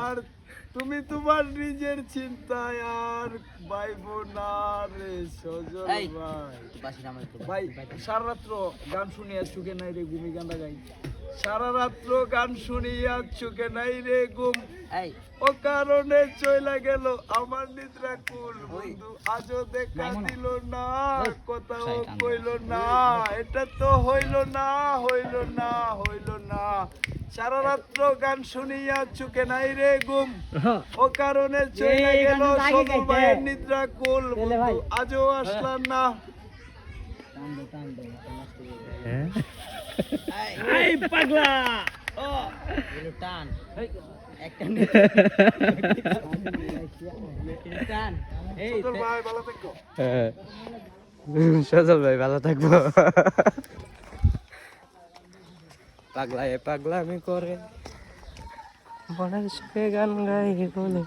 আর তুমি তোমার নিজের চিন্তায় আর বাইবো না রে সজল ভাই। ভাই সারা রাত্র গান শুনিয়া চুকে নাই রে ঘুমি গান্দা গাই। সারা রাত্র গান শুনিয়া চুকে নাই রে ঘুম। ও কারণে চইলা গেল আমার নিদ্রা কুল বন্ধু, আজও দেখা দিল না, কোথাও কইল না। এটা তো হইল না, হইল না, হইল না। সারা রাত্র গান শুনিয়া চুকে নাই রে ঘুম, ও কারণে চইলা গেল সজল ভাইয়ের নিদ্রা কুল বন্ধু, আজও আসলাম না। এই পাগলা ও টান একটা টান এই সজল ভাই ভালো থাকো। সজল ভাই ভালো থাকবো। পাগলা এ পাগলামি করে মনের সুখে গান গাই বলে